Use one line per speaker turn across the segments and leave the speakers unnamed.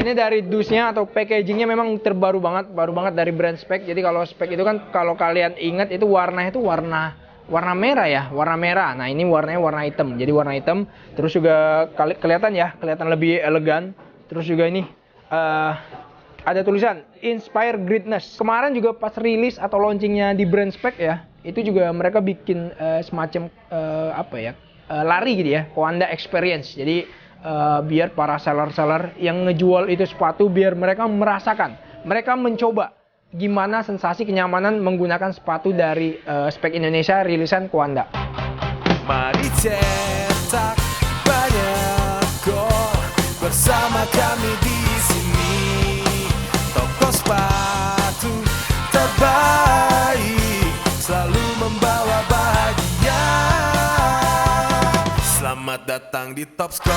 Ini dari dusnya atau packagingnya memang terbaru banget, baru banget dari brand Speck. Jadi kalau Speck itu kan kalau kalian ingat itu warnanya itu warna merah ya, warna merah. Nah ini warnanya warna hitam, jadi warna hitam. Terus juga kelihatan ya, kelihatan lebih elegan. Terus juga ini ada tulisan Inspire Greatness. Kemarin juga pas rilis atau launchingnya di brand Speck ya, itu juga mereka bikin semacam lari gitu ya, Coanda Experience. Jadi biar para seller-seller yang ngejual itu sepatu biar mereka merasakan, mereka mencoba gimana sensasi kenyamanan menggunakan sepatu dari Speck Indonesia rilisan Coanda.
Mari cetak banyak gol bersama kami di sini. Toko sepatu terbaik selalu membawa bahagia. Selamat datang di Top Score.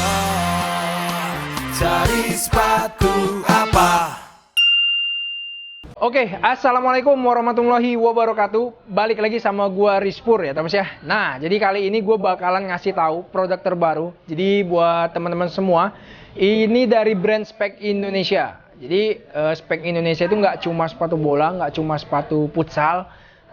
Cari sepatu apa?
Oke, assalamualaikum warahmatullahi wabarakatuh. Balik lagi sama gua Rizpur ya teman ya. Nah, jadi kali ini gue bakalan ngasih tahu produk terbaru. Jadi buat teman-teman semua, ini dari brand Speck Indonesia. Jadi Speck Indonesia itu nggak cuma sepatu bola, nggak cuma sepatu futsal.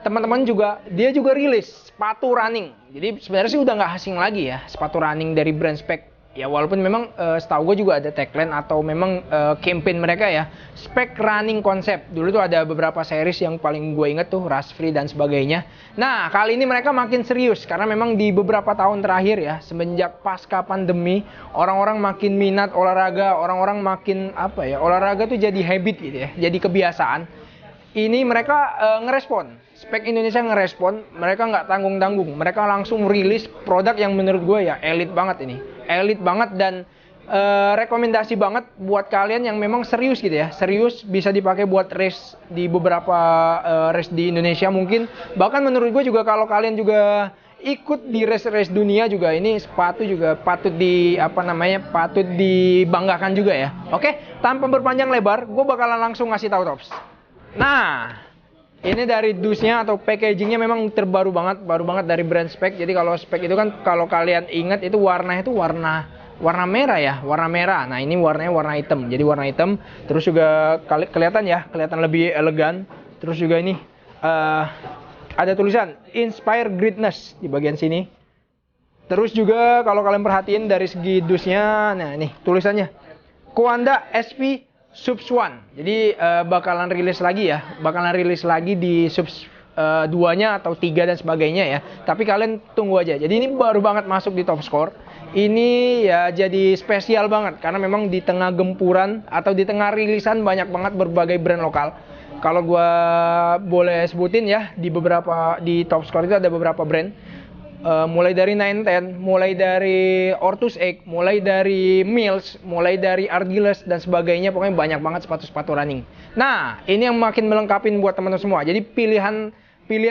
Teman-teman juga, dia juga rilis sepatu running. Jadi sebenarnya sih udah nggak asing lagi ya sepatu running dari brand Speck. Ya walaupun memang setahu gue juga ada tagline atau memang campaign mereka ya, Speck Running Concept. Dulu tuh ada beberapa series yang paling gue inget tuh, Rush Free dan sebagainya. Nah kali ini mereka makin serius karena memang di beberapa tahun terakhir ya, semenjak pasca pandemi, orang-orang makin minat olahraga, orang-orang makin olahraga tuh jadi habit gitu ya, jadi kebiasaan. Ini mereka ngerespon, Speck Indonesia ngerespon, mereka nggak tanggung-tanggung, mereka langsung rilis produk yang menurut gue ya elit banget ini, elit banget dan rekomendasi banget buat kalian yang memang serius gitu ya, serius bisa dipakai buat race di beberapa race di Indonesia mungkin, bahkan menurut gue juga kalau kalian juga ikut di race-race dunia juga ini sepatu juga patut dibanggakan juga ya. Oke, tanpa berpanjang lebar, gue bakalan langsung ngasih tahu Tops. Nah, ini dari dusnya atau packagingnya memang terbaru banget, baru banget dari brand Speck. Jadi kalau Speck itu kan kalau kalian ingat itu warnanya itu warna merah ya, warna merah. Nah ini warnanya warna hitam, jadi warna hitam. Terus juga kelihatan ya, kelihatan lebih elegan. Terus juga ini ada tulisan Inspire Greatness di bagian sini. Terus juga kalau kalian perhatiin dari segi dusnya, nah ini tulisannya Coanda SP Subs 1. Jadi bakalan rilis lagi di Subs 2-nya atau 3 dan sebagainya ya. Tapi kalian tunggu aja. Jadi ini baru banget masuk di Top Score. Ini ya jadi spesial banget karena memang di tengah gempuran atau di tengah rilisan banyak banget berbagai brand lokal. Kalau gua boleh sebutin ya, di Top Score itu ada beberapa brand. Mulai dari 910, mulai dari Ortus Egg, mulai dari Mills, mulai dari Argiles dan sebagainya, pokoknya banyak banget sepatu-sepatu running. Nah, ini yang makin melengkapin buat teman-teman semua. Jadi pilihan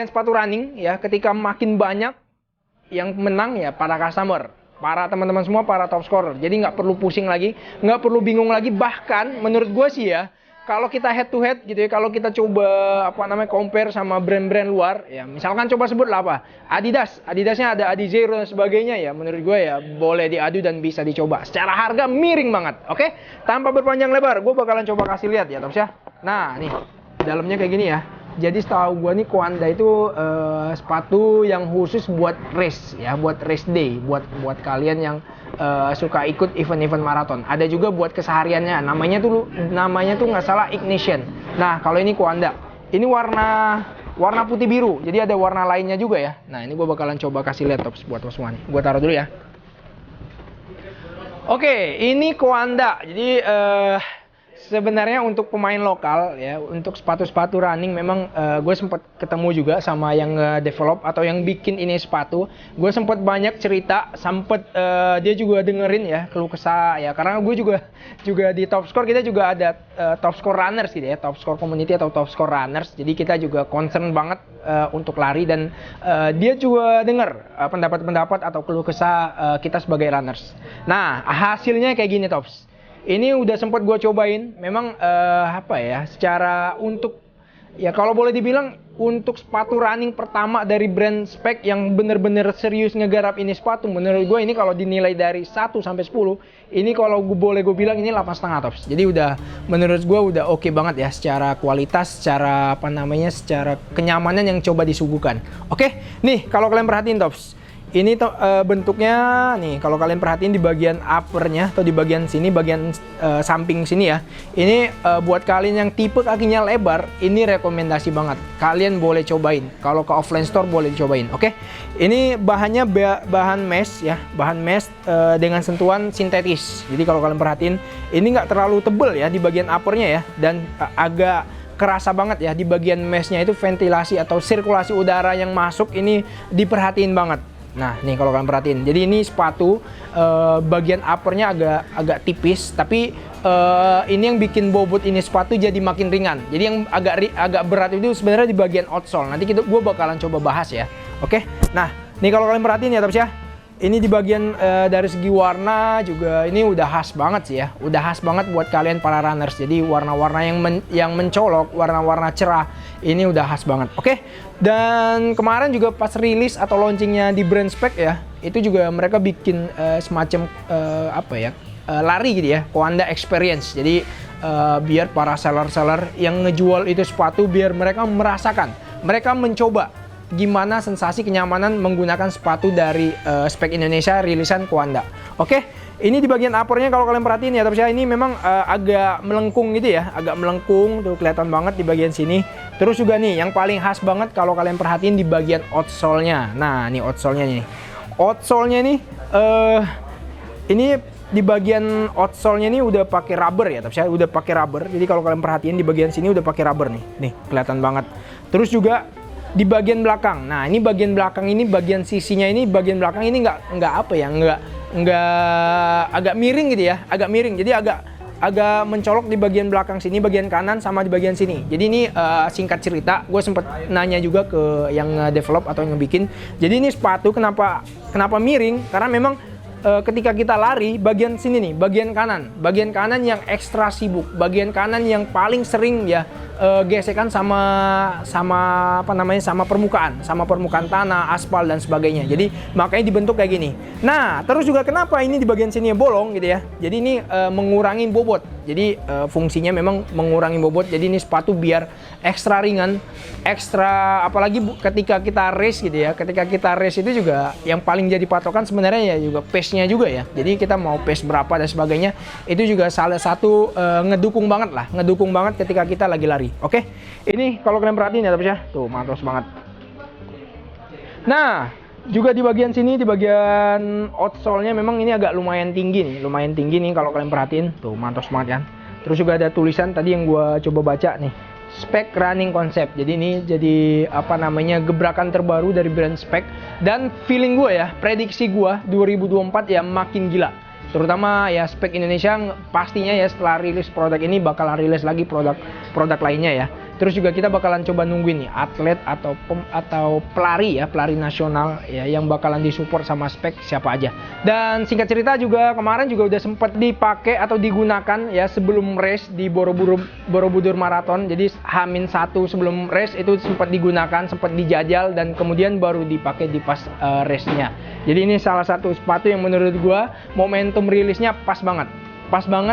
sepatu running ya, ketika makin banyak yang menang ya para customer, para teman-teman semua, para top scorer. Jadi nggak perlu pusing lagi, nggak perlu bingung lagi. Bahkan menurut gue sih ya, kalau kita head to head gitu ya, kalau kita coba compare sama brand-brand luar ya, misalkan coba sebut lah Adidasnya ada Adizero dan sebagainya ya, menurut gue ya boleh diadu dan bisa dicoba. Secara harga miring banget, oke? Tanpa berpanjang lebar, gue bakalan coba kasih lihat ya Tops ya. Nah nih, dalamnya kayak gini ya. Jadi setahu gue nih Coanda itu sepatu yang khusus buat race ya, buat race day, buat kalian yang suka ikut event-event maraton. Ada juga buat kesehariannya. Namanya tuh nggak salah Ignition. Nah kalau ini Coanda, ini warna putih biru. Jadi ada warna lainnya juga ya. Nah ini gue bakalan coba kasih lihat Tops buat semua nih. Gue taruh dulu ya. Oke, ini Coanda. Jadi sebenarnya untuk pemain lokal ya, untuk sepatu-sepatu running memang gue sempat ketemu juga sama yang develop atau yang bikin ini sepatu. Gue sempat banyak cerita, dia juga dengerin ya keluh kesah ya, karena gue juga di Top Score kita juga ada Top Score Runners gitu ya, Top Score Community atau Top Score Runners. Jadi kita juga concern banget untuk lari dan dia juga denger pendapat-pendapat atau keluh kesah kita sebagai runners. Nah hasilnya kayak gini Tops. Ini udah sempat gue cobain, memang secara untuk ya kalau boleh dibilang untuk sepatu running pertama dari brand Speck yang bener-bener serius ngegarap ini sepatu, menurut gue ini kalau dinilai dari 1 sampai 10, ini kalau boleh gue bilang ini 8,5 tops. Jadi udah menurut gue udah oke banget ya secara kualitas, secara apa namanya, secara kenyamanan yang coba disuguhkan. Oke, nih kalau kalian perhatiin tops. Ini bentuknya nih, kalau kalian perhatiin di bagian uppernya atau di bagian sini, bagian samping sini ya. Ini buat kalian yang tipe kakinya lebar, ini rekomendasi banget. Kalian boleh cobain. Kalau ke offline store boleh dicobain. Oke. Ini bahannya bahan mesh ya, bahan mesh dengan sentuhan sintetis. Jadi kalau kalian perhatiin, ini nggak terlalu tebel ya di bagian uppernya ya, dan agak kerasa banget ya di bagian meshnya itu ventilasi atau sirkulasi udara yang masuk ini diperhatiin banget. Nah, nih kalau kalian perhatiin, jadi ini sepatu bagian uppernya agak tipis, tapi ini yang bikin bobot ini sepatu jadi makin ringan. Jadi yang agak berat itu sebenarnya di bagian outsole. Nanti gue bakalan coba bahas ya. Oke. Nah, nih kalau kalian perhatiin ya, Tops ya. Ini di bagian dari segi warna juga ini udah khas banget sih ya. Udah khas banget buat kalian para runners. Jadi warna-warna yang mencolok, warna-warna cerah, ini udah khas banget. Oke. Dan kemarin juga pas rilis atau launchingnya di brand Speck ya, itu juga mereka bikin semacam lari gitu ya, Coanda Experience. Jadi biar para seller-seller yang ngejual itu sepatu biar mereka merasakan, mereka mencoba gimana sensasi kenyamanan menggunakan sepatu dari Speck Indonesia rilisan Coanda. Oke, ini di bagian uppernya kalau kalian perhatiin ya, tapi saya ini memang agak melengkung gitu ya, agak melengkung tuh, kelihatan banget di bagian sini. Terus juga nih yang paling khas banget kalau kalian perhatiin di bagian outsole-nya. Nah, ini outsole-nya nih. Outsole-nya nih ini di bagian outsole-nya ini udah pakai rubber ya, tapi saya udah pakai rubber. Jadi kalau kalian perhatiin di bagian sini udah pakai rubber nih. Nih, kelihatan banget. Terus juga di bagian belakang. Nah, ini bagian belakang ini, bagian sisinya ini, bagian belakang ini nggak apa ya, nggak agak miring gitu ya, agak miring. Jadi agak mencolok di bagian belakang sini, bagian kanan sama di bagian sini. Jadi ini singkat cerita, gue sempet nanya juga ke yang develop atau yang ngebikin. Jadi ini sepatu kenapa miring? Karena memang ketika kita lari, bagian sini nih, bagian kanan yang ekstra sibuk, bagian kanan yang paling sering ya gesekan sama permukaan tanah, aspal dan sebagainya. Jadi makanya dibentuk kayak gini. Nah, terus juga kenapa ini di bagian sini bolong gitu ya? Jadi ini mengurangi bobot. Jadi fungsinya memang mengurangi bobot. Jadi ini sepatu biar ekstra ringan, ekstra apalagi ketika kita race gitu ya. Ketika kita race itu juga yang paling jadi patokan sebenarnya ya juga pace-nya juga ya. Jadi kita mau pace berapa dan sebagainya, itu juga salah satu ngedukung banget ketika kita lagi lari. Oke, ini kalau kalian perhatiin ya, tapi ya tuh mantap banget. Nah, juga di bagian sini, di bagian outsole-nya memang ini agak lumayan tinggi nih kalau kalian perhatiin, tuh mantap banget kan. Terus juga ada tulisan tadi yang gua coba baca nih, Speck Running Concept. Jadi ini jadi gebrakan terbaru dari brand Speck, dan feeling gue ya, prediksi gue 2024 ya makin gila. Terutama ya Speck Indonesia pastinya ya setelah rilis produk ini bakalan rilis lagi produk lainnya ya. Terus juga kita bakalan coba nungguin nih atlet atau pelari nasional ya yang bakalan disupport sama Speck siapa aja. Dan singkat cerita juga kemarin juga udah sempat dipakai atau digunakan ya sebelum race di Borobudur Marathon. Jadi H-1 sebelum race itu sempat digunakan, sempat dijajal dan kemudian baru dipakai di pas race-nya. Jadi ini salah satu sepatu yang menurut gua momentum rilisnya pas banget,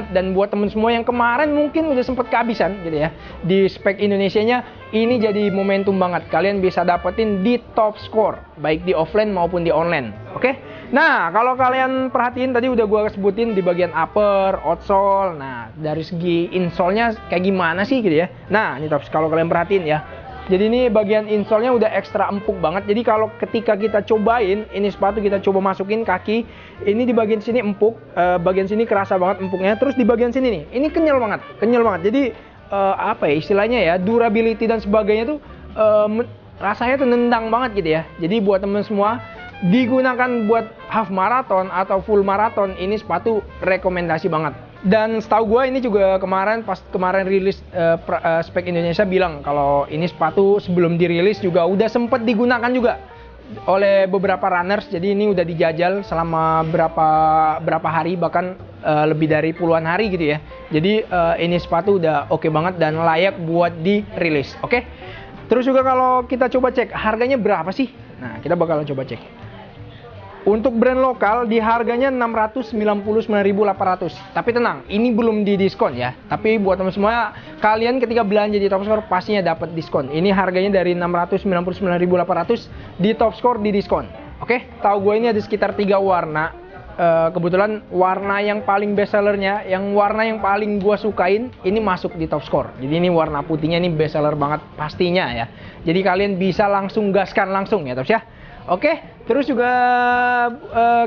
dan buat temen semua yang kemarin mungkin udah sempet kehabisan gitu ya di Speck Indonesianya, ini jadi momentum banget. Kalian bisa dapetin di top score baik di offline maupun di online. Oke? Nah, kalau kalian perhatiin tadi udah gua sebutin di bagian upper, outsole. Nah, dari segi insole-nya kayak gimana sih gitu ya. Nah, ini tops kalau kalian perhatiin ya. Jadi ini bagian insole-nya udah ekstra empuk banget. Jadi kalau ketika kita cobain ini sepatu, kita coba masukin kaki, ini di bagian sini empuk, bagian sini kerasa banget empuknya. Terus di bagian sini nih, ini kenyal banget. Jadi istilahnya ya, durability dan sebagainya tuh rasanya tuh nendang banget gitu ya. Jadi buat temen semua, digunakan buat half marathon atau full marathon, ini sepatu rekomendasi banget. Dan setahu gue ini juga pas kemarin rilis Speck Indonesia bilang kalau ini sepatu sebelum dirilis juga udah sempet digunakan juga oleh beberapa runners. Jadi ini udah dijajal selama berapa hari, bahkan lebih dari puluhan hari gitu ya. Jadi ini sepatu udah oke banget dan layak buat dirilis. Oke. Terus juga kalau kita coba cek harganya berapa sih? Nah, kita bakalan coba cek. Untuk brand lokal di harganya 699.800. Tapi tenang, ini belum di diskon ya. Tapi buat teman semua, kalian ketika belanja di Topscore pastinya dapat diskon. Ini harganya dari 699.800 di Topscore di diskon. Oke, tahu gue ini ada sekitar 3 warna. Kebetulan warna yang paling best sellernya, yang warna yang paling gue sukain, ini masuk di Topscore. Jadi ini warna putihnya ini best seller banget pastinya ya. Jadi kalian bisa langsung gaskan langsung ya Tops ya. Oke, terus juga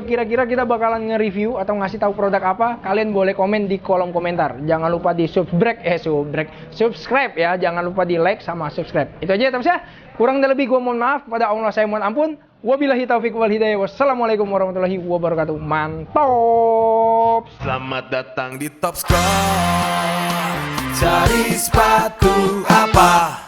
kira-kira kita bakalan nge-review atau ngasih tahu produk apa, kalian boleh komen di kolom komentar. Jangan lupa di subscribe ya, jangan lupa di like sama subscribe. Itu aja ya Tops ya. Kurang dan lebih gue mohon maaf, pada Allah saya mohon ampun. Wabillahi taufiq wal hidayah. Wassalamualaikum warahmatullahi wabarakatuh. Mantap.
Selamat datang di Topscore. Cari sepatu apa?